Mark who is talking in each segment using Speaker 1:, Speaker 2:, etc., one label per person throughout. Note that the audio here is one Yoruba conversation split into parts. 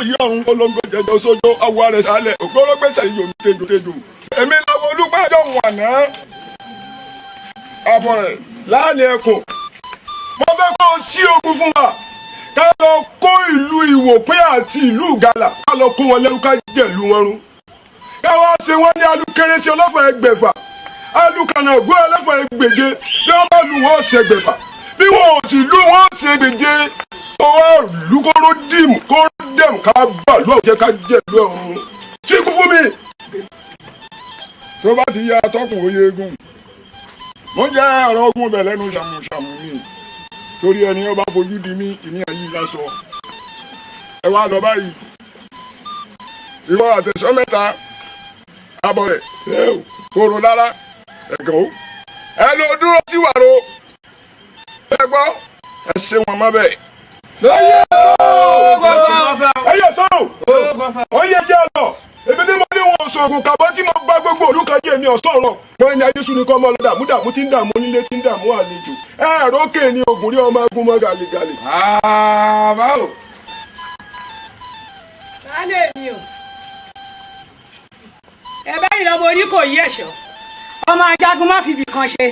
Speaker 1: yí ọ̀run olóńgbò jẹjọ sójó awọ rẹ̀ sálẹ̀ ògbóró gbèsè yomi tejòtejò èmi làwọn olùgbàjọ wà náà àbọ̀ rẹ̀ láàrin ẹ̀kọ́ mo fẹ́ kó o sí ogun fún wa ká lọ kó ìlú Ìwòpín àti ìlú Ìgalà ká lọ kó wọn lẹ́rú ká jẹ̀lú wọn run ká wá ṣe wọ́n ní alukérésì ọlọ́fà ẹgbẹ̀fà alukànnàgbọ́ ọlọ́fà ẹgbẹ̀je bí wọ́n bá lu wọn ṣe ẹgbẹ̀fà bí wọn ò sì lu wọn ṣe ẹgbẹ̀je ọwọ́ lukoro dìmú kó dẹ̀mú ká bà lù ọ̀jẹ̀ ká jẹ̀lú ọ̀run síkú fún mi tó bá ti yá atọ́kùn oyè egun mo jẹ́ ọ̀rọ̀ ogun bẹ̀ lẹ́nu ṣàmùṣàmù mi torí ẹni ọba fojú di mí ìní ayé lásọ ẹ wá lọ báyìí ìwọ àtẹ̀sọ́ mẹ́ta abọ́ rẹ̀ kóró lára ẹ̀gàn ó ẹ lọ dúró sí wàró ẹ gbọ́ ẹ ṣe wọn mọ́ bẹ́ẹ̀. ẹyẹ sọ́rọ̀ ó yẹ jẹ́ ọ̀nà ebi tí mo ní wọn sọ̀rọ̀ kàbọ̀ tí mo bá gbogbo olùkọ́jú èmi ọ̀sọ̀rọ̀ wọn ni ayé sunu kọ́ ọmọ ọlọ́dà dààmú tí ń dààmú nílé tí ń dààmú àlejò rókè ní ògùn rí ọmọ agun mọ́ gàlégàlé. báwo.
Speaker 2: baálé mi o ẹ bá ìlọ́mọ orí kò yí ẹ̀ṣọ́ ọmọ ajagun má fi ibì kan ṣe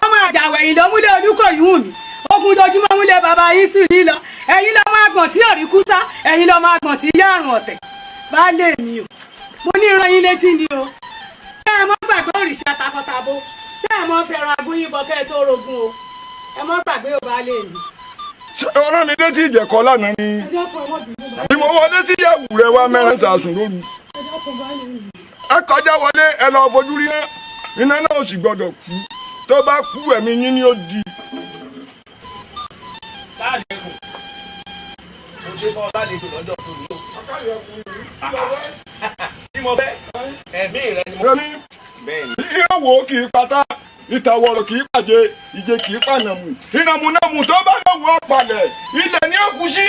Speaker 2: ọmọ àjàwẹ̀yìn ló múlẹ̀ olúkòyí wù mí ogun tójúmọ́ múlẹ̀ bàbá yín sùn lílọ ẹ̀yin ló máa gbọ̀n tí òrí kú sá ẹ̀yin ló máa gbọ̀n tí yá àrùn ọ̀tẹ̀ baálé mi o mo ní ìran yín létí ni o kẹ́ ẹ mọ́ gbàgbé òrìṣà takọtabo kẹ́ ẹ mọ́ fẹ́ràn agúnyìnbọn kẹ́ ẹ tó rogun o ẹ mọ́ gbàgbé ò baálé mi.
Speaker 1: ṣé ọ̀rọ̀ mi dé tí ìjẹ̀kọ́ lánàá ni bí mo wọlé sí yàgò rẹ wá mẹ́rin sàásùn lóru ẹ kọjá wọlé ẹ lọ fojú rí hàn iná náà ò sì gbọdọ̀ kú tó bá kú ẹ̀mí yín ni ó di.
Speaker 3: láàlejò mo ṣe fọ́ lálejò lọ́jọ́ tó ní o. tí mo fẹ́ ẹ̀mí rẹ ni mo.
Speaker 1: bẹ́ẹ̀ni ìyàwó kì í pátá ìtàwọ̀rọ̀ kì í pàjẹ́ ìjẹ kì í pànàmù ìnàmùnàmù tó bá lọ́wọ́ ọ̀pàlẹ̀ ilẹ̀ ní òkú sí.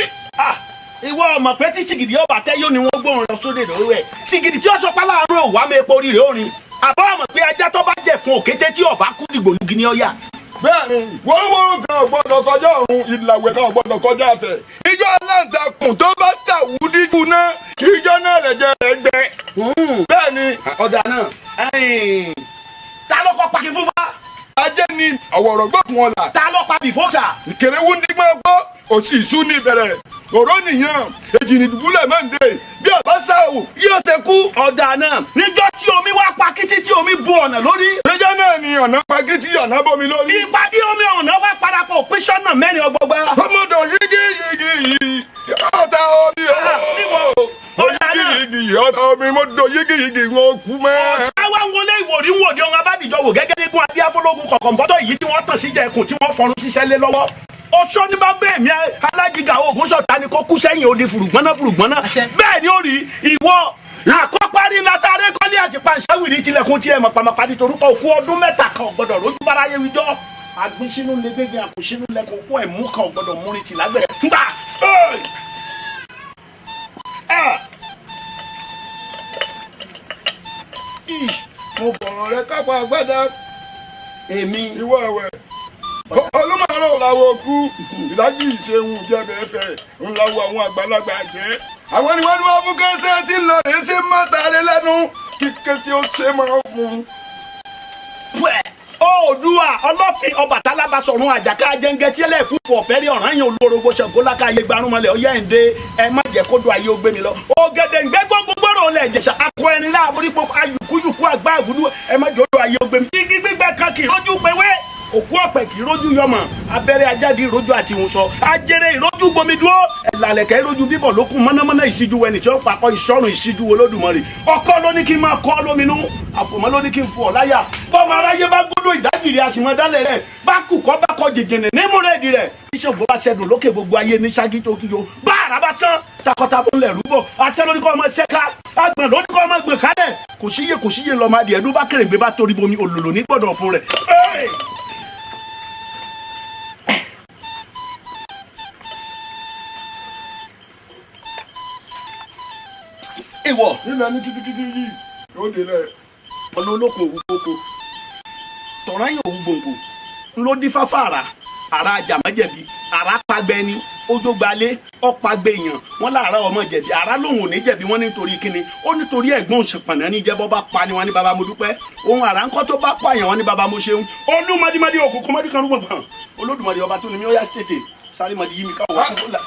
Speaker 3: ìwọ ọmọ pé tí sìgìdì ọba tẹ yóò ní wọn gbóhùn lọ sóde lórí ẹ sìgìdì tí ó sọ pálárò wà mí epo rírẹ orin àbá ọmọ pé ajá tó bá jẹ fún òkété tí ọba kú dìgbòlugi ní ọyà.
Speaker 1: bẹ́ẹ̀ni wọ́n kan ọ̀gbọ́dọ̀ kọjá ọ̀run ìlàwẹ̀ kan ọ̀gbọ́dọ̀ kọjá àfẹ́ ìjọ aláǹtakùn tó bá tàwú dídú náà ìjọ náà lẹ̀jẹ̀ rẹ̀ gbẹ. bẹ́ẹ̀ni
Speaker 3: ọ̀dà náà ta ló kọ́ pàkí fún fa.
Speaker 1: ajé ni ọ̀wọ̀rọ̀ gbọ́kùn ọ̀la.
Speaker 3: ta ló pa bìfọ́sà.
Speaker 1: ìkèrè wúndígbà gbọ́ òsì ìsú ní ìbẹ̀rẹ̀ ọ̀rọ̀ nìyẹn èjìní dùbúlẹ̀ mẹ́ǹdé bí ọ̀bá sáwò
Speaker 3: yóò ṣe kú. ọ̀dà náà níjọ́ tí omi wá pa kítí tí omi bu ọ̀nà lórí.
Speaker 1: ìjọ náà ni ọ̀nà pagítí ọ̀nà bomi lórí.
Speaker 3: ìpàdé omi ọ̀nà wá parapọ̀ pín sọ́nà mẹ́rin ọgbọgba.
Speaker 1: ọmọdé yígiyígi ọ̀tá omi yígiyígi ọ̀tá omi mọ́tò yígiyígi wọn kú mẹ́.
Speaker 3: ọ̀sáwá wọlé ìwòrí wòde ọ̀hún abádìjọ wò gẹ́gẹ́ bí gun adé afọlógun kọ̀ọ̀kan bọ́tọ̀ yìí tí wọ́n tàn sí jẹ̀kùn tí wọ́n fọrun ṣiṣẹ́ lé lọ́wọ́. oṣó ní bá bẹ́ẹ̀ mi alájìgà oògùn sọ̀tà ni kó kú sẹ́yìn odi fùrùgbọ́nà bẹ́ẹ̀ ni ó rí ìwọ àkọ́parí látàrí kọ́lé àti pàṣẹwìrì tilẹ̀kùn tiẹ̀ mọ̀pàmọ̀pàdé torúkọ òkú ọdún mẹ́ta kan gbọ́dọ̀ rójú bára yẹ wíjọ́ agbésínú lẹ́gbẹ̀gbẹ̀ àkùsínú lẹ́kùn kó ẹ̀mú kan gbọ́dọ̀ múrin tì lágbẹ̀rẹ̀ ńgbà.
Speaker 1: mo fọ̀rọ̀ rẹ kápá agbádá
Speaker 3: èmi
Speaker 1: ìwọ ẹ̀wẹ̀ olùmọ̀ràn làwọn òkú ìdájí ìṣeun jẹ́bẹ̀ ẹ̀fẹ̀ ńláwọ̀ àwọn àgbàlagbà jẹ́ àwọn ni wọ́n ní wọ́n fún kẹ́sẹ́ tí ń lọ rèé sí mọ́tàrí lẹ́nu kí kẹ́sẹ́ ó ṣe máa fún un.
Speaker 3: Oòduà ọlọ́fin Ọbàtálá bá sọ̀run àjàká jẹ́ngẹ́ tí ẹlẹ́ fún ọ̀fẹ́ rí ọ̀ràn yẹn olórogbo ṣàǹkó lákàyè gbarumọlẹ̀ ọ̀yá ẹ̀ǹdẹ́ ẹ má jẹ́ kó do ayé ó gbé mi lọ. ògèdè ń gbé gbogbo ọ̀lẹ̀ ìjẹ̀ṣà akọ ẹni láàbórí pọ̀ ayùkúyùkú àgbá àgùdù ẹ má jẹ́ ó do ayé ó gbé mi. igi gbígbẹ kan kì í rójú pewé òkú ọ̀pẹ kì í rójú yọmọ abẹ́rẹ́ ajáde ìrójú àti ìwòsàn ajere ìrójú gbomi dúró ẹ̀làlẹ̀kẹ́ ìrójú bíbọ̀ lókun mọ́nàmọ́ná ìṣíjú ẹni tí ó pakọ́ ìṣọ́run ìṣíjú Olódùmarè ọkọ ló ní kí n máa kọ́ lóminú àfòmọ́ ló ní kí n fò ọ́ láyà bọ́mọ aráyé bá gbọ́dọ̀ ìdágìrì àsìmọ́ dálẹ̀ rẹ̀ bá kù kọ́ bá kọ́ jẹjẹrẹ nímúrẹ́ẹ̀dì rẹ̀ ìṣògo bá ṣẹdùn lókè gbogbo ayé ní ságí tó kíjo bá àrà bá sán takọtabo ńlẹ̀ rúbọ̀ àṣẹ lóní kọ́ ọmọ ṣẹ́ká agbọ̀n lóní kọ́ ọmọ gbọ̀n kálẹ̀ kò síye lọ́mọ adìẹ ẹ̀dún bá kèrègbè bá torí bomi òlòlò ní gbọ̀dọ̀ fún rẹ̀. ìwọ
Speaker 1: nílẹ̀ ní kitikiti yìí yóò délẹ̀.
Speaker 3: ọ̀nà olóko òwú kókó tọ̀rọ̀ yẹn òwú gbòǹgbò ńlọ dífá fàrà ara àjàmọ́jẹ̀bi ara pagbẹ́ni ojú gbalé ọ̀pá gbẹ̀yàn wọn láàárọ̀ ọmọ jẹ̀bi ara lòun ò ní jẹ̀bi wọn nítorí kíni ó nítorí ẹ̀gbọ́n ṣèpànà ní jẹ́bọ́ bá pa ni wọn ní baba mo dúpẹ́ ohun àrà ńkọ́ tó bá pààyàn wọn ní baba mo ṣeun olúmọdímọdí òkùnkùn mọdí kan rúgbọ̀n olódùmarè ọba tó ní mi ó yá tètè sáré mọdí yí mi káwọ wá kókó la.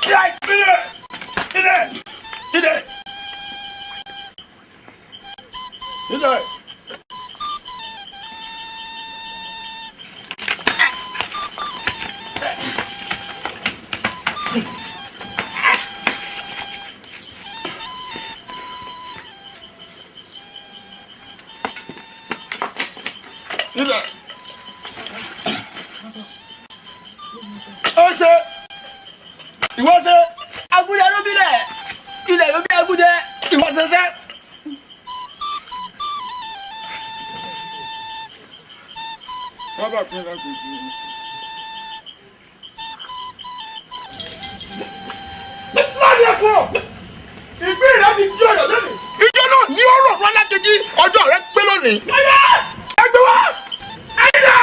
Speaker 1: Ọ̀sẹ̀ ìwọ́sẹ̀
Speaker 3: agudẹ ló bí dẹ ilẹ̀ ló bí agudẹ
Speaker 1: ìwọ́sẹ̀ sẹ́. Bàbá mi ra gbèsè. Láti ẹ̀kọ́ ìgbín rẹ̀ ti di ọ̀yọ́ lónìí. Ìjọ náà ní ọ̀rọ̀ ọ̀rọ̀ alákejì ọjọ́ rẹ̀ pé lónìí. Ẹgbẹ́ wa ẹ̀yà.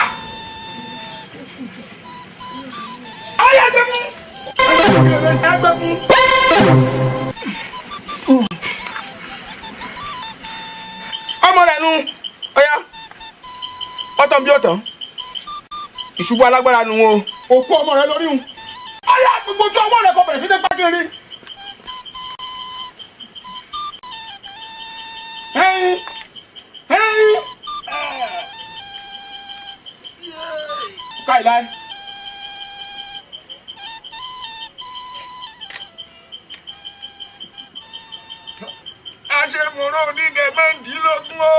Speaker 1: Ayé ẹgbẹ́ mú. Ẹgbẹ́ mú. Ọmọ rẹ̀ nu ọ̀yá ọ̀tàn bí ọ̀tàn ìṣubú alágbára nu o òkú ọmọ rẹ̀ lórí un ọ̀yá gbogbo tí ọmọ rẹ̀ kọ bẹ̀rẹ̀ sí ní pákínrí. Káìláì. Aṣèmúrò onídẹ̀ mẹ́ndínlógún o.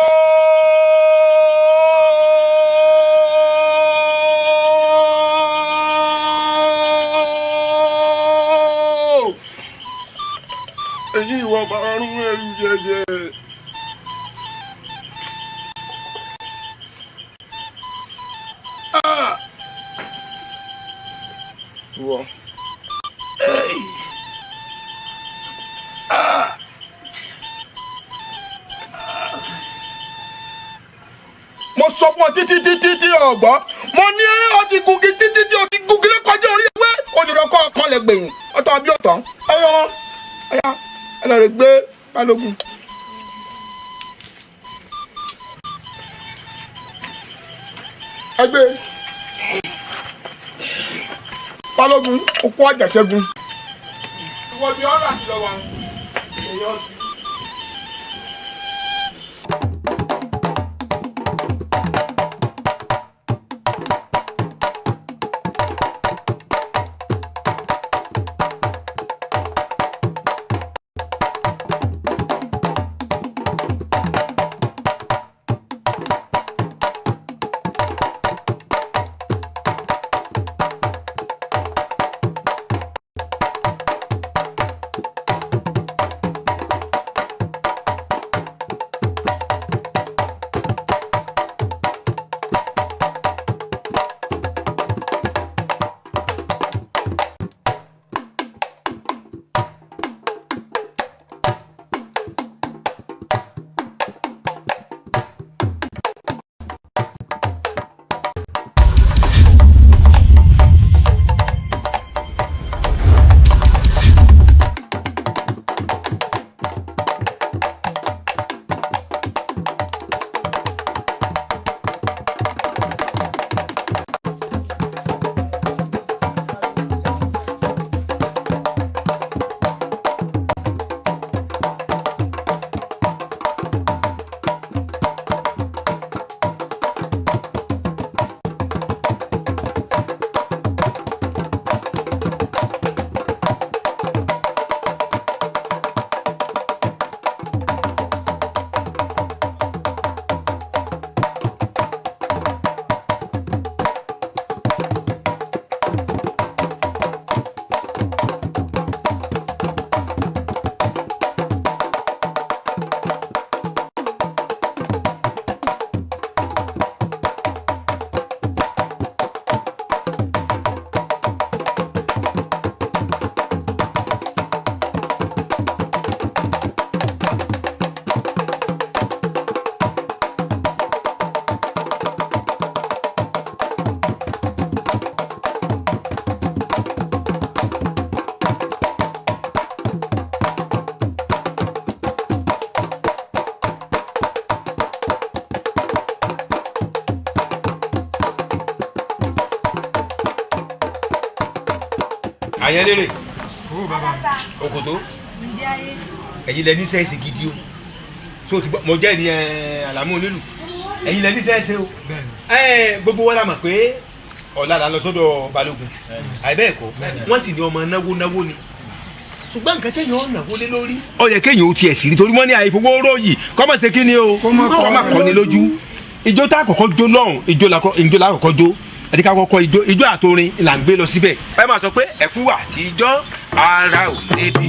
Speaker 1: Èyí ìwọ farun ẹrù jẹjẹ. Wọ. Mo sọ fún ọ títí ọgbọ́n mo ní ọtí gungi títí ọtí gungi ló kọjá orí ewé òjòdò kọ́ ọkàn lè gbẹ̀yìn ọtọ bí ọ̀tọ̀ ẹyọ ẹyà ẹ lọ rẹ gbé balógun. Ẹgbẹ́ balógun òkú àjàṣẹ́gun. Ìwọ bí ọ̀rọ̀ àti lọ́wọ́ èyí ọ̀sìn.
Speaker 4: àyẹ̀lérè òkòtó ẹ̀yin lẹ ní sẹ́ẹ̀sì gidi o so ti mo jẹ́ ní àlámú onílù ẹ̀yin lẹ ní sẹ́ẹ̀sì o gbogbo wa la mọ̀ pé ọ̀la la lọ sọ́dọ̀ balógun àìbẹ́ẹ̀ kọ́ wọ́n sì ní ọmọ náwó ni ṣùgbọ́n nǹkan tẹ́yìn ọ̀ náwó lé lórí. ó yẹ kéèyàn ó tiẹ̀ sì rí torí wọ́n ní àìfowóró yìí kọ́ mọ̀ ṣe kí ni o kọ́ má kọ́ ni lójú ijó tá àkọ́kọ́ jó lọ́hùn ijó la àkọ́kọ́ jó àti ká kọ́kọ́ ijó àtòrin là ń gbé lọ síbẹ̀ ẹ máa sọ pé ẹ̀kú wà tí ijó ara ò lébi.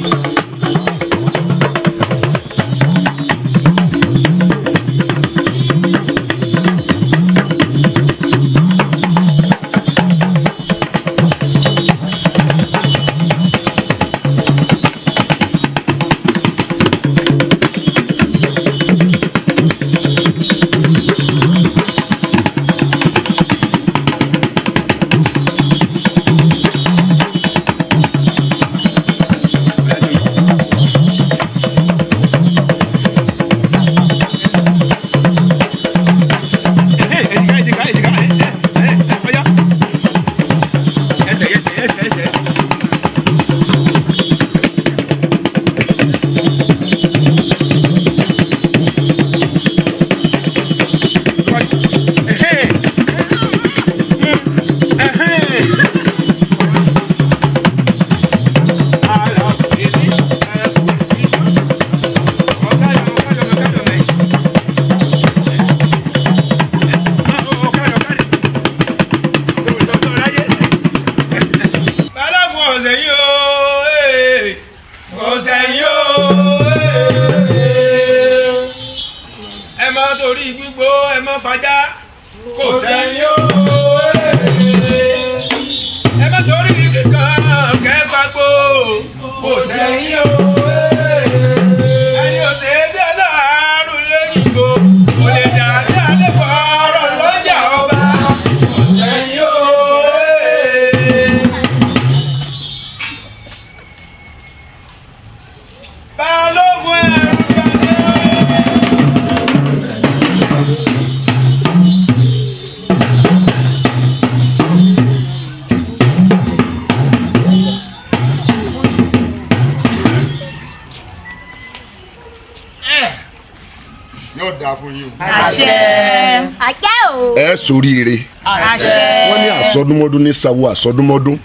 Speaker 5: Soríire wọ́n ní àsọdúnmọ́dún ní sáwọ́ àsọdúnmọ́dún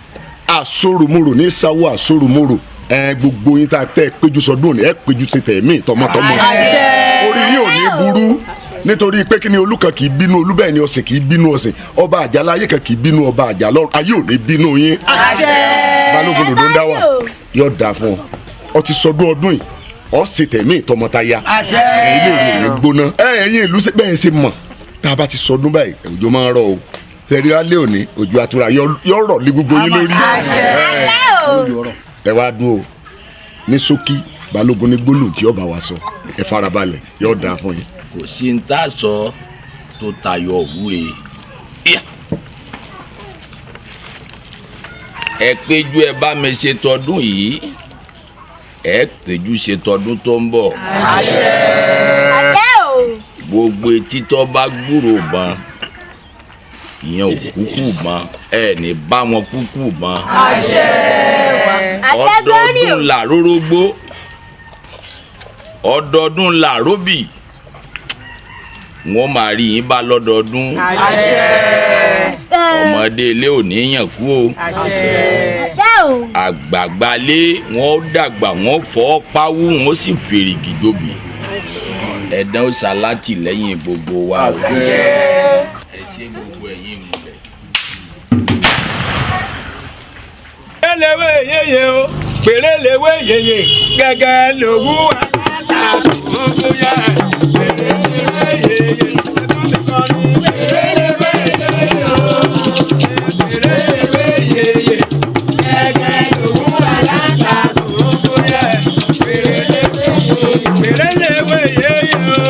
Speaker 5: àsorùmòrò ní sáwọ́ àsorùmòrò gbogbo yín tá a tẹ́ péjú sọdún òní péjú sí tẹ̀mí tọmọtọmọ orí yín ò ní burú nítorí pé kí ni olú kan kì í bínú olú bẹ́ẹ̀ ni ọ̀sìn kì í bínú ọ̀sìn ọba àjàlá ayé kan kì í bínú ọba àjàlá ayé ò ní bínú yín balógun lòdó ń dá wà yóò dáa fún ọ ti sọdún ọdún yìí ọ sì tẹ̀mí tọmọtaya ẹ̀yin lè rìn gbóná ẹ̀yin ìlú bẹ́ẹ̀ ṣe mọ̀ tá a bá ti sọdún báyìí òjò máa ń rọ̀ o tẹ̀rí alẹ́ òní òjò àtúrà yọ rọ̀ lé gbogbo yín lórí ẹ wá dúró ní ṣókí balógun ní gbólóhùn tí ọba wa sọ ẹ farabalẹ̀ yóò dáa fún yín.
Speaker 6: kò sí ń tà sọ tó tayọ òwúre ẹ péjú ẹ bá mi ṣe tọdún yìí ẹ péjú ṣe tọdún tó ń bọ̀. gbogbo etí tó bá gbúrò bán ìyẹn ò kúkú bán ẹ ní bá wọn kúkú bán. ọdọọdún là rórógbó ọdọọdún là róbì wọn máa rí yín bá lọ́dọọdún ọmọdé ilé ò ní yàn kú o àgbààgbà lé wọn dàgbà wọn fọ́ páwú wọn sì fèrè gìdóbì ẹ̀dán ó ṣàlátì lẹ́yìn gbogbo wa o ẹ ṣe gbogbo ẹ̀yin múlẹ̀.
Speaker 4: pèrèléwé yeye o pèrèléwé yeye gẹ́gẹ́ lòwú àlàtà gbogbo yá pèrèléwé yeye pèrèléwé yeye o pèrèléwé yeye gẹ́gẹ́ lòwú àlàtà gbogbo yá pèrèléwé yeye pèrèléwé yeye o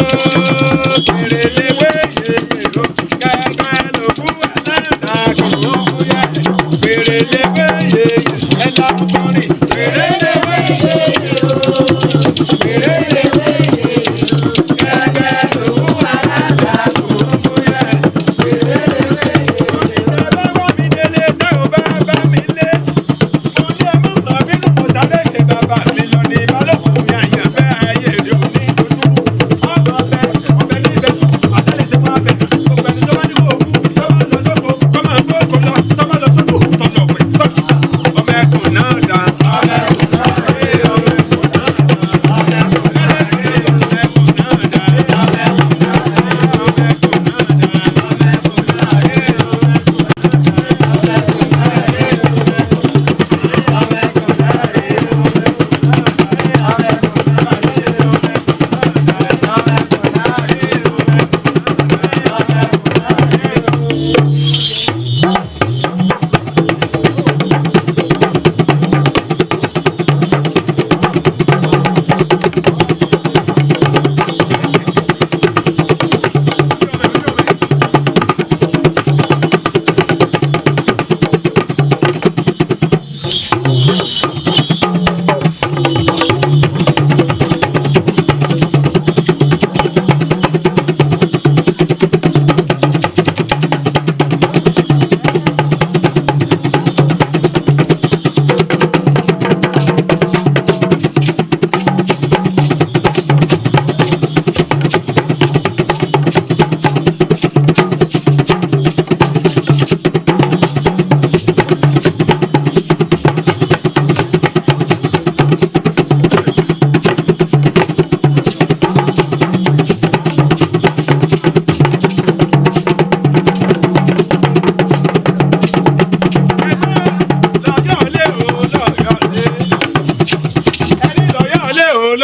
Speaker 4: pèrèléwé yeye o gẹ́gẹ́ lòwú àlàtà gbogbo yá pèrèléwé yeye ẹ lábùkọ́rin pèrèléwé yeye o pèrèléwé yeye gẹ́gẹ́ lòwú àlàtà gbogbo yá pèrèléwé yeye. ìjọba mi délé tá ò bá bá mi lé mo ní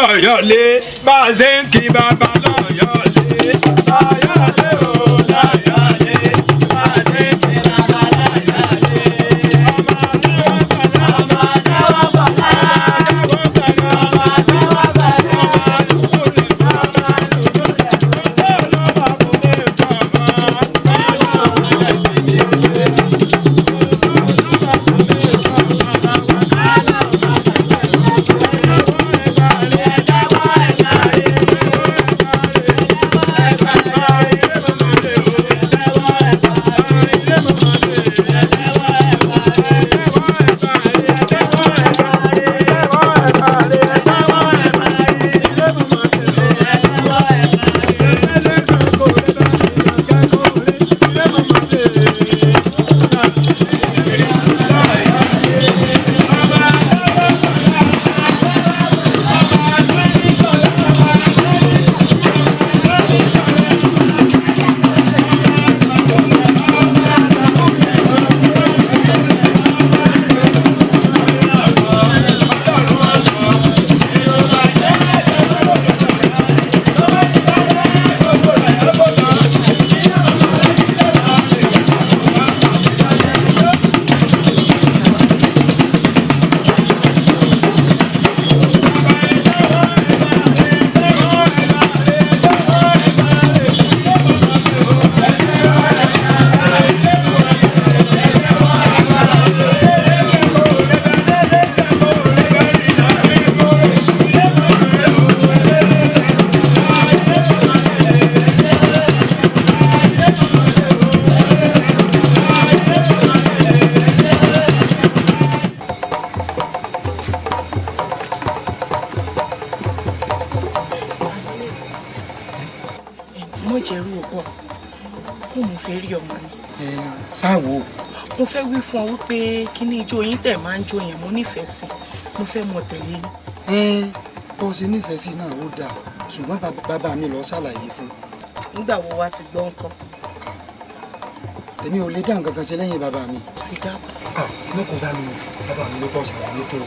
Speaker 4: lọ́yọ̀lé bá a ṣe ń kí bàbá lọ́yọ̀lé lọ́yọ̀lé o lọ́yọ̀lé bá a ṣe ń kí bàbá lọ́yọ̀lé.
Speaker 7: mo fẹ́ wí fún ọ wípé kíní ijó yín tẹ̀ máa ń jó yẹn mo nífẹ̀ẹ́ sí mo fẹ́ mọ tẹ̀lé yín.
Speaker 8: bó ṣe nífẹ̀ẹ́ sí náà ó dáa ṣùgbọ́n bàbá mi lọ ṣàlàyé fún.
Speaker 7: nígbà wo wá ti gbọ́ nǹkan.
Speaker 8: èmi ò lè dá nǹkan kan ṣe lẹ́yìn bàbá mi.
Speaker 7: ti dá.
Speaker 8: mo kò dá mi bàbá mi ló kọ́ ṣàlàyé fún.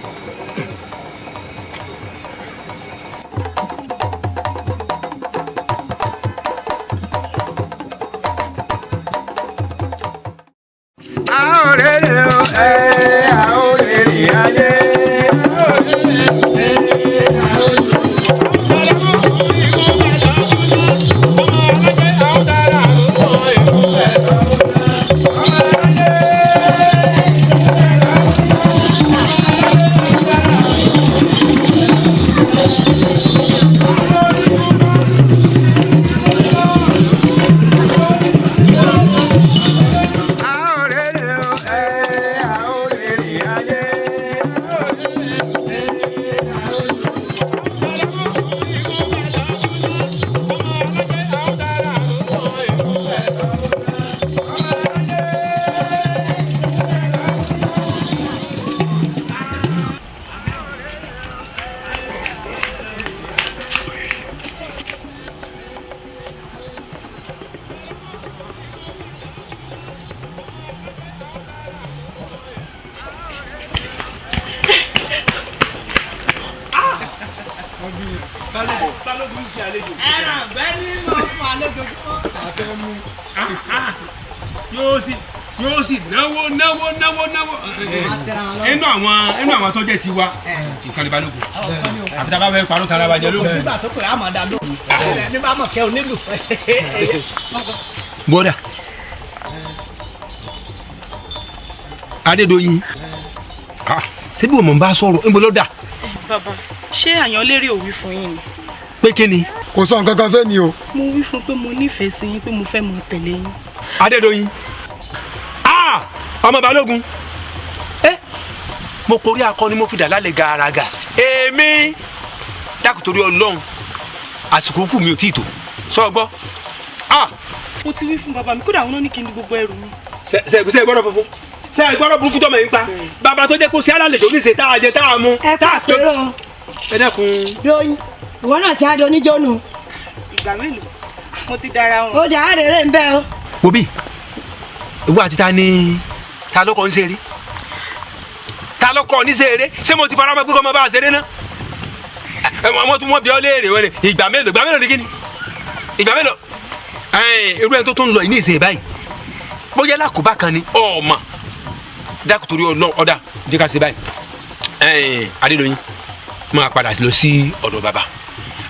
Speaker 4: yóò sì náwó inú àwọn tó jẹ́ ti wa ìkànnì balógun àfi tá a bá fẹ́ parọ́ tara wa jẹ lóhùn.
Speaker 3: nígbà tó pè á máa dá lóhùn ní bá mọ̀ kẹ́ onílù.
Speaker 4: bọ́dà Adédoyin ṣé bí mo bá sọ̀rọ̀ níbo ló dà.
Speaker 7: bàbá ṣé àyàn lérè ò wí fún yín ni.
Speaker 4: pé kí ni.
Speaker 8: kò sọ nǹkan kan fẹ́ mi o.
Speaker 7: mo wí fún pé mo nífẹ̀ẹ́ sí yín pé mo fẹ́ mọ tẹ̀lé yín.
Speaker 4: Adédoyin ọmọ balógun mo korí akọni mo fi dà lálẹ́ gàràgà èmi dákun torí Ọlọ́run àsìkò kù mi ò tí ì tó sọ gbọ́.
Speaker 7: mo ti wí fún bàbá mi kódà àwọn náà ní kí n di gbogbo ẹrù mi.
Speaker 4: ṣe gbọ́dọ̀ funfun ṣe gbọ́dọ̀ burúkú tọ́mọ̀ yín pa bàbá tó jẹ́ kó ṣe alálejò oníṣe tá a jẹ tá a mú.
Speaker 9: ẹ kú àpérò
Speaker 4: ẹ dẹ́kun.
Speaker 9: Doyin ìwọ náà ti adé oníjónu.
Speaker 7: ìgbà mélòó mo ti dára wọn.
Speaker 9: ó dà á rèrè ń bẹ o.
Speaker 4: Bobi ìwọ àti ta ló kọ́ ń ṣeré ta ló kọ́ ní ṣeré ṣé mo ti fara mọ́ pé kọ́ mọ́ bá a ṣeré náà wọ́n tún wọ́n bí ọ léèrè wọlé ìgbà mélòó ni kíni ìgbà mélòó irú ẹni tó tún lọ yìí ní ìsìn báyìí bóyá lákòóbá kan ni ọmọ dákò torí ọ̀dà jẹ́ ká ṣe báyìí Adédoyin máa padà lọ sí ọ̀dọ̀ bàbá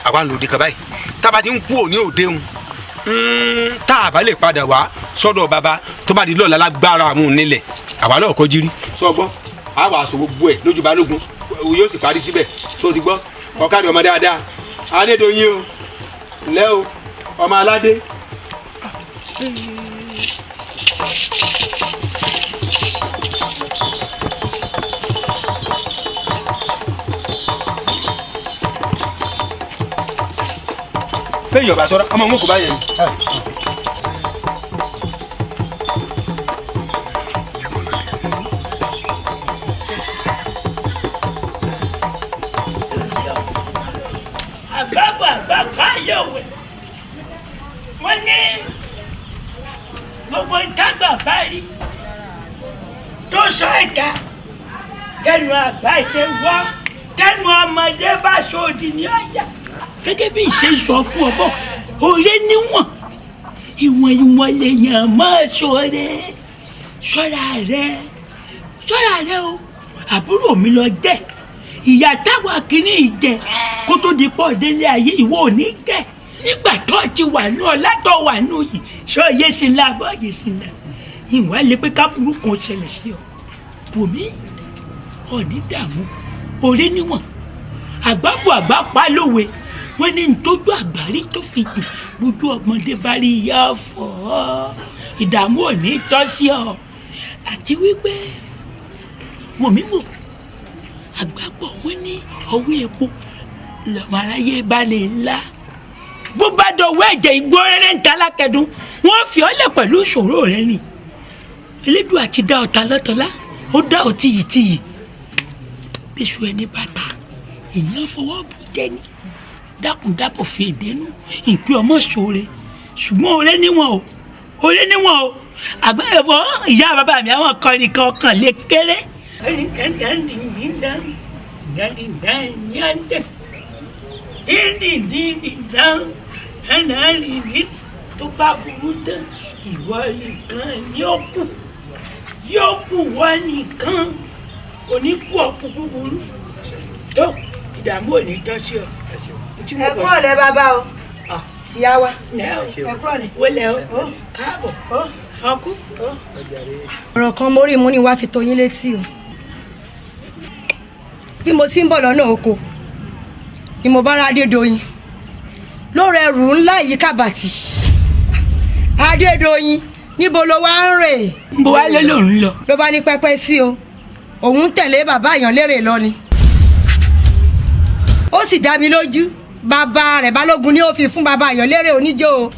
Speaker 4: àwa ń lò dé kan báyìí tába ti ń kú òní òde ń tá a bá lè padà wá sọ́dọ̀ bàbá tó bá di lọ́la lágbára àmú nílẹ̀ àwa náà kọjú rí sọ́gbọ́n àwa àṣọ gbogbo ẹ̀ lójú balógun yóò sì parí síbẹ̀ tó ti gbọ́ ọ̀kadì ọmọ dáadáa Adédoyin o lẹ́ o ọmọ aládé. bẹ́ẹ̀ yọ̀bá sọ́ra ọmọ mú kò bá yẹn.
Speaker 10: àgbàgbà yọ̀wẹ̀ wọ́n ní gbogbo ìtagbà báyìí tó sọ ẹ̀ka kẹnu àgbà ṣe wọ́ kẹnu ọmọdé bá sóòdì ní ọjà gẹ́gẹ́ bí ìṣe sọ fún ọbọ̀ òye níwọ̀n ìwọ̀n lèèyàn máa ṣọ̀rẹ́ ṣọ́ra rẹ o àbúrò mi lọ jẹ́ ìyá táwa kìíní ìjẹ kó tó di pọ̀ délé ayé ìwọ ò ní jẹ́ nígbà tó ti wà ní ọlá tó wà ní òyì ṣọ́ yé sí ńlá bọ́ yé sí ńlá ìwọ̀n lè pé kábùrú kan ṣẹlẹ̀ sí ọ bòmí ọ̀ní dààmú òré níwọ̀n àgbàbọ̀ àgbà pa lówe wọ́n ní ntójú àgbárí tó fi dùn gbogbo ọmọdé bá rí ìyá ọ̀fọ̀ ìdààmú ò ní tọ́ sí ọ àti wípé wòmí wò àgbàbọ̀ wọ́n ní ọwọ́ epo lọ́mọ aráyé bá lè la bó bá dọ̀wọ́ ẹ̀jẹ̀ igbó rere ń ta lákẹ́dùn wọ́n fi ọ́ lẹ̀ pẹ̀lú ìṣòro rẹ ni elédùn àti dá ọ̀tá lọ́tọ̀lá ó dá ọ tìyìtìyì bíṣu ẹni bàtà èèyàn fọwọ́ bù jẹ́ ni dákúndábọ̀ fi èdénú ìpín ọmọ ṣoore ṣùgbọ́n ọ̀rẹ́ níwọ̀n o àgbẹ̀fọ́ ìyá bàbá mi àwọn akọrin kan ọkàn lè kéré. tó bá burú tán ìwọ nìkan yóò kù wọ́n nìkan oníkú ọ̀pọ̀ búburú tó ìdààmú ò ní tọ́ sí ọ.
Speaker 9: ẹ kú ọ̀lẹ́ bàbá o ìyá wa ẹ kú ọ̀lẹ́.
Speaker 10: wọlé o káàbọ̀ ọkú.
Speaker 9: ọ̀rọ̀ kan mórí mú ni wàá fi tó yín létí o bí mo ti ń bọ̀ lọ́nà oko ni mo bá ra Adédoyin ló rẹrù ńlá yìí kàbàtì. Adédoyin níbo ló wá ń rè.
Speaker 10: ń bo wálé lòun lọ.
Speaker 9: ló bá ní pẹ́pẹ́ sí o òun tẹ̀lé bàbá èèyàn lérè lọ ni ó sì dá mi lójú bàbá rẹ̀ Balógun ni ó fi fún bàbá èèyàn lérè oníjó o.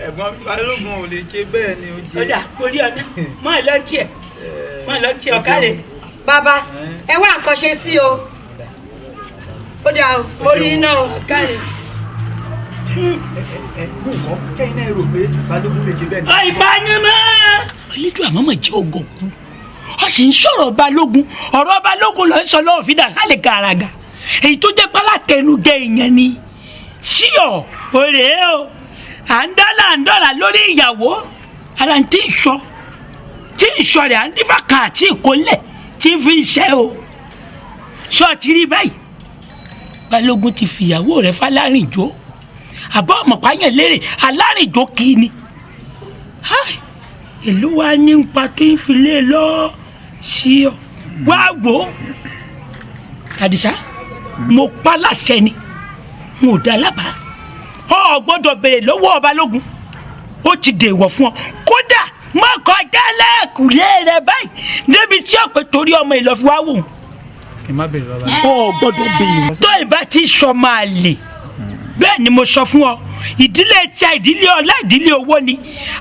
Speaker 11: ẹ̀gbọ́n Balógun ò lè ṣe bẹ́ẹ̀ ni ó jẹ́.
Speaker 10: ọ̀dà orí ọ̀nà mọ́ ẹ lọ tiẹ̀ ọ̀kálẹ̀.
Speaker 9: bàbá ẹ wá nǹkan ṣe sí o ó dà o orí iná o.
Speaker 10: ọ̀kálẹ̀.
Speaker 11: kẹ́hìn náà rò pé Balógun lè ṣe bẹ́ẹ̀ ni.
Speaker 10: ìbánimọ́. onídùú àmọ́mọ́ jẹ́ ogun kú ó sì ń sọ̀rọ̀ Balógun ọ̀rọ̀ Balógun ló ń sọ lọ́wọ́ fi dà lálẹ́ gàràgà èyí tó jẹ́ pálákẹ́nugẹ èèyàn ni ṣíọ̀ òrè o à ń dọ́là lórí ìyàwó ara tí ń sọ rẹ̀ à ń dífà kan àti ìkólẹ̀ tí ń fi ṣẹ́ o ṣọ́ọ̀tì rí báyìí Balógun ti fìyàwó rẹ̀ fálárìnjó àbọ̀ ọmọpáyàn lérè alárìnjó kì í ni ìlú wa ní nípa tó ń filé lọ sí ọ wá wò ó Àdìsá mo pa láṣẹ ni mo dá lábàá ọ gbọ́dọ̀ béèrè lọ́wọ́ Balógun ó ti dèwọ̀ fún ọ kódà má kọjá lẹ́ẹ̀kúlé rẹ báyìí débi tí ọ̀pẹ torí ọmọ ìlọ́fi wá wò ọ gbọ́dọ̀ béèrè tó ìbá ti sọ máa lè bẹ́ẹ̀ ni mo sọ fún ọ ìdílé tí a ìdílé ọlá ìdílé owó ni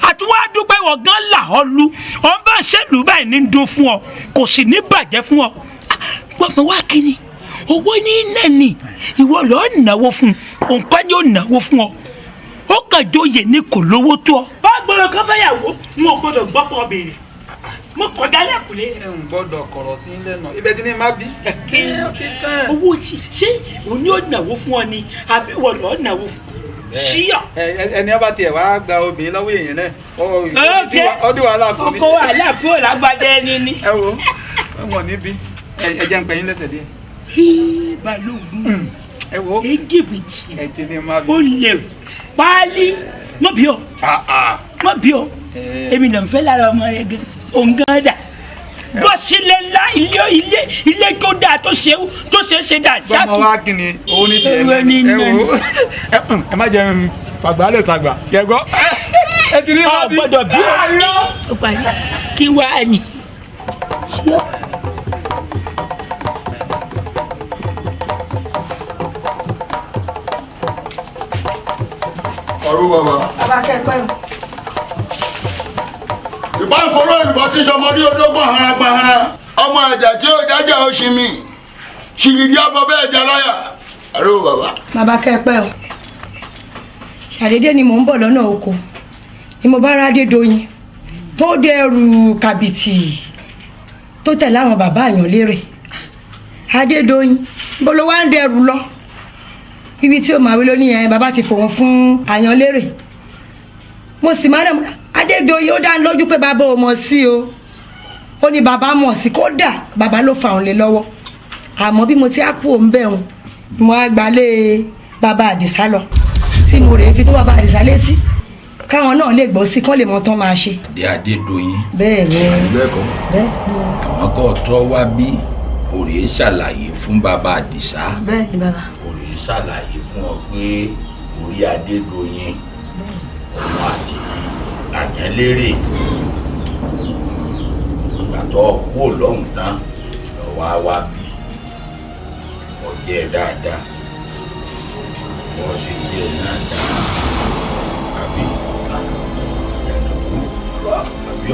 Speaker 10: àtúwá dúpẹ́ wọ̀ gán là ọ lu ọ bá ṣèlú báyìí ní dún fún ọ kò sì ní bàjẹ́ fún ọ gbọ́mọ wá kíni owó ní iná ni ìwọ lọ́ọ́ náwó fún òǹkọ́ ni ó náwó fún ọ ó kàn jóye ní kò lówó tó ọ. bá gbọ́dọ̀ kọ́ fẹ́yàwó n ò gbọ́dọ̀ gbọ́pọ̀ béèrè mo kọjá lẹ́kùnlé.
Speaker 11: ẹ ń gbọ́dọ̀ kọ̀rọ̀ sí lẹ́nu ibẹ̀ tí ní má bí.
Speaker 10: owó tí ṣé òní ò náwó fún ọ ni àbí wọ́n lọ́ọ́ náwó fún ṣíyà.
Speaker 11: ẹni ọba tiẹ̀ wá gba obìnrin lọ́wọ́ èèyàn náà ọdún wàhálà fún mi.
Speaker 10: ọkọ wàhálà kúrò lágbádá ẹni ni.
Speaker 11: ẹ wo ẹ wọ níbí ẹ jẹ́ ń pẹ́yìn lẹ́sẹ̀ díẹ̀.
Speaker 10: balógun
Speaker 11: ẹ wo
Speaker 10: ejibiti
Speaker 11: ẹ ti ní má bí.
Speaker 10: ó lè páálí mọ́ bí ọ mọ́ bí ọ èmi náà ń fẹ́ lára ọmọ yẹn gan òǹgàn dà bó sílẹ̀ ńlá ilé tó dáa tó ṣe dà
Speaker 11: ṣáàtì. bọ́mọ wa kì ni owó ní tiẹ̀ ẹ má jẹ́ fàgbà lè sàgbà yẹgọ́ ẹ ti ní má bí.
Speaker 10: ọgbọ́dọ̀ bí ó parí kí wàá ní sí ọ.
Speaker 5: ọ̀rọ̀ bàbá.
Speaker 9: bàbá kẹ́pẹ́ o.
Speaker 5: ìbánkòrò ìbọn tí sọmọdé odógbòn hara gbahara ọmọ ẹ̀dá tí ó jájà ó ṣi mi ṣìgìdì abọ bẹ́ẹ̀ jẹ láyà. ọ̀rọ̀ bàbá.
Speaker 9: bàbá kẹ́pẹ́ o. ṣàdédé ni mò ń bọ̀ lọ́nà oko ni mo bá rádé doyin tó dẹrù kàbìtì tó tẹ̀lé àwọn bàbá àyàn lérè adédoyin bó ló wá ń dẹrù lọ ibi tí ó máa wí lónìí yẹn bàbá ti fòun fún àyàn lérè mo sì máa dẹ̀ adédoyin ó dá lójú pé bàbá ò mọ̀ sí o ó ní bàbá mọ̀ sí kódà bàbá ló fa òun lé lọ́wọ́ àmọ́ bí mo ti á kú òun bẹ̀ òun mo á gbalé bàbá àdìsá lọ tí mo rèé fi tó bàbá àdìsá létí káwọn náà lè gbọ́ sí kán lè mọ tán máa ṣe.
Speaker 6: Adédoyin.
Speaker 9: bẹ́ẹ̀ ni
Speaker 6: bẹ́ẹ̀ àwọn kan tó wá bí òrè ṣàlàyé fún bàbá àdìsá.
Speaker 9: bẹ́ẹ̀ ni bàbá.
Speaker 6: òrè ṣàlàyé fún ọ pé orí Adédoyin ọmọ àti àyànlérè gbàtọ́ kú lọ́hùn tán lọ́wọ́ wá bí ọjẹ́ dáadáa wọ́n sì jẹ́ náà dáadáa àbí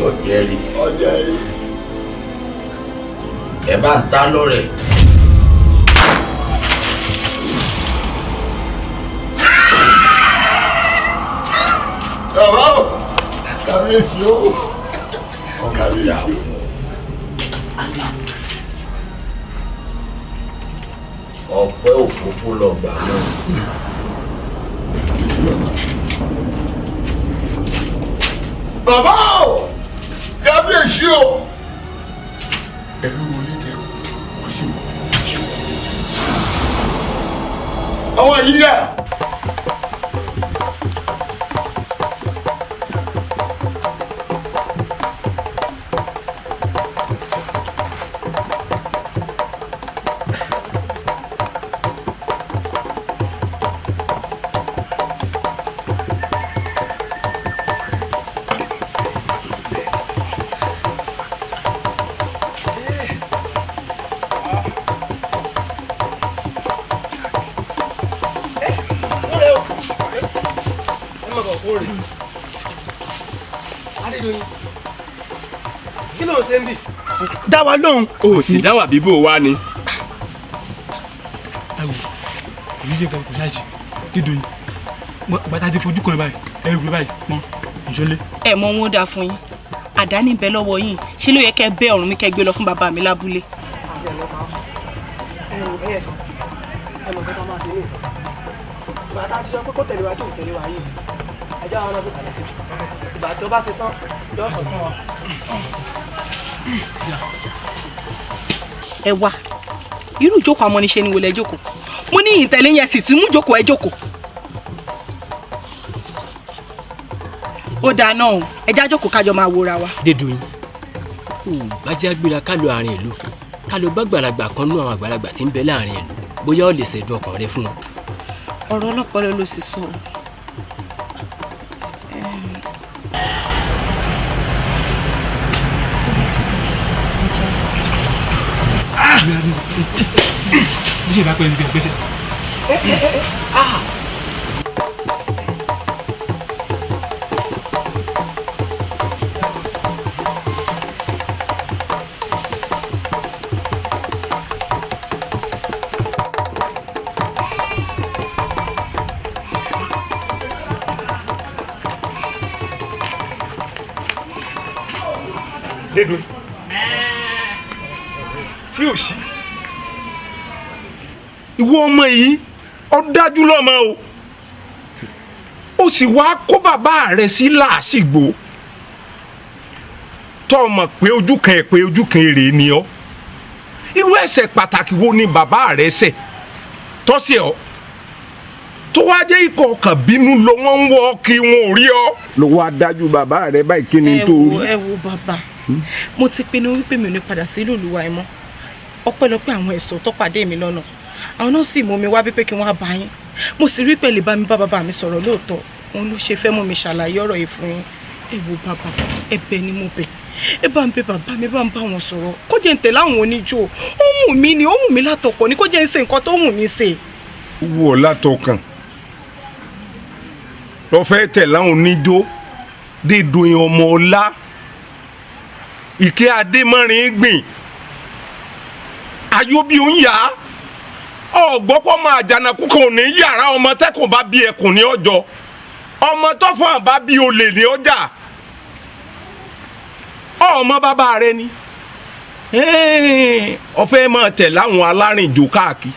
Speaker 6: ọjẹ́ rí ẹ bá ń ta lọ́rẹ̀.
Speaker 5: bàbá o kàbíyèsí o.
Speaker 6: ọmọ ìyá fún ọ ọpẹ́ òfófó lọgbà náà.
Speaker 5: bàbá o kábíyèsí o. ẹ̀rú wọlé tẹ wọ́n sì wọ́n. àwọn yìí dà.
Speaker 4: kí ló ń ṣe ń bì.
Speaker 3: dá wa lóhùn.
Speaker 12: o sì dá wà bíbó wa ni.
Speaker 13: ẹ wò èyí ṣe nǹkan kò ṣáàṣì Adédoyin bàtà ti fojú kan báyìí ẹ wúlò báyìí mọ ìṣọlẹ.
Speaker 7: ẹ mọ wọn dà fún yín àdáni bẹ lọ́wọ́ yín ṣé ló yẹ kẹ́ bẹ ọrùn mi kẹ́ gbé lọ fún bàbá mi lábúlé.
Speaker 4: bàtà ti sọ pé kó tẹ̀lé wa tó tẹ̀lé wa yìí ẹjọ́ àwọn ọlọ́dún kàlẹ́ sí ìgbà tó bá ṣe tán yóò sọ fún wa.
Speaker 7: ẹ wá irú ìjókòó amọ́niṣe ni wọlé jókòó mo ní ìtẹ̀lé yẹn sì tún mú jókòó ẹ jókòó. ó dáa náà o ẹjá jókòó kájọ máa wòra wa.
Speaker 12: Adédoyin bájá gbéra ká lọ àárín ìlú ká lọ bá gbàlagbà kan nú àwọn àgbàlagbà tí ń bẹ láàrin ìlú bóyá ó lè ṣẹ̀dùn ọkàn rẹ fún wọn.
Speaker 7: ọ̀rọ̀ ọlọ́pọlọ ló sì sọ.
Speaker 13: bí ṣe bá pẹ́ níbi ìgbésẹ̀.
Speaker 4: dédò tí ò sí. ìwọ ọmọ yìí ó dájú lọ́mọ o ó sì wá kó bàbá rẹ̀ sí làásìgbò tọ́ ọ mọ̀ pé ojú kan ẹ̀ pé ojú kan èrè ni ọ́ irú ẹ̀ṣẹ̀ pàtàkì wo ni bàbá rẹ̀ ṣẹ̀ tọ́sí ọ́ tó wá jẹ́ ikọ̀ ọkàn bínú ló wọ́n ń wọ́ kí wọn ò rí ọ́. ló wá dájú bàbá rẹ̀ báyìí kí ni tó rí.
Speaker 7: ẹ wo bàbá mo ti pinnu wípé mi ò ní padà sí Olúwa ẹ mọ́ ọpẹ́lọpẹ́ àwọn ẹ̀ṣọ́ tó pàdé mi lọ́nà àwọn náà sì mú mi wá bí pé kí wọ́n á bá yín mo sì rí pẹ̀lẹ́ bá mi bá bàbá mi sọ̀rọ̀ lóòótọ́ òun ló ṣe fẹ́ mú mi ṣàlàyé ọ̀rọ̀ yìí fún yín ẹ wo bàbá ẹ̀bẹ̀ ni mo bẹ̀ ẹ bá ń bẹ bàbá mi bá ń bá wọn sọ̀rọ̀ kó jẹ́ ń tẹ̀lé àwọn oníjó ó wù mí ni ó wù mí látọkọ ni kó jẹ́ ń ṣe nǹkan tó wù mí ṣe.
Speaker 4: wù ọ́ látọkàn lọ fẹ́ tẹ̀lé àwọn oníjó dídùn ọmọ ọlá ìké adémọ́rin gbìn ayóbi ń yá ọ̀gbọ́pọ̀ máa jànàkú kan ò ní yàrá ọmọ tẹ́kùn bá bí ẹkùn ní ọjọ́ ọmọ tọ́fọ̀n bá bí olè ní ọjà ọmọ bàbá rẹ ni ọfẹ́ máa tẹ̀ láwọn alárìnjò káàkiri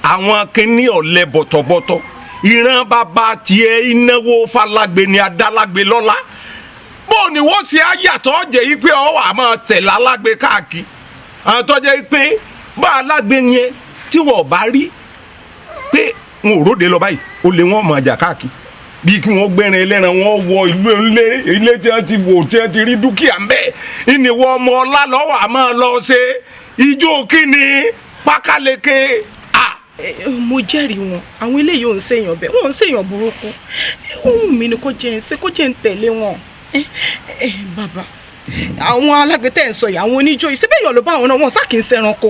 Speaker 4: àwọn kìíní ọ̀lẹ bọ̀tọ̀bọ̀tọ̀ ìran bàbá tiẹ̀ ìnáwó falágbe ni adálágbe lọ́lá bó ni wọ́n ṣe àyàtọ̀ jẹ́ yí pé ọ wà máa tẹ̀ lálágbe káàkiri àwọn tó jẹ́ pé bá alágbe yẹn tí wọ́n bá rí pé wọn ò róde lọ báyìí ó lé wọn máa jà káàkiri bíi kí wọ́n gbẹ́rin ẹlẹ́ran wọn wọ ilé tí wọ́n ti wò tí wọ́n ti rí dúkìá ń bẹ ìníwọ ọmọ ọlá lọ́wọ́ àmọ́ lọ ṣe ijó kíni pákáleke.
Speaker 7: mo jẹ́rìí wọn àwọn eléyìí ò ń ṣèyàn bẹ́ẹ̀ wọn ò ń ṣèyàn burúkú ohun mi ni kò jẹ́ ń ṣe kò jẹ́ ń tẹ̀lé wọn. bàbá àwọn alágbètẹ́ ń sọ yìí àwọn oníjó yìí síbẹ̀ yọ̀ ló bá àwọn náà wọn sá kì í ṣẹranko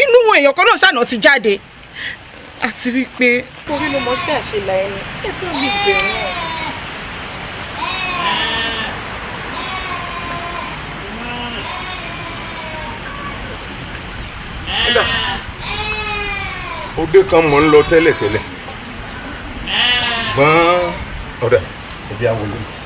Speaker 7: inú èèyàn kan náà ṣàná ti jáde àti wípé torí ló mọ sí àṣelà ẹni ẹgbẹ́ mi bẹ̀rẹ̀ náà.
Speaker 4: òde kan mọ̀ ń lọ tẹ́lẹ̀tẹ́lẹ̀ gbọ́n ọ̀dà ẹ̀bí àwọn olóyún.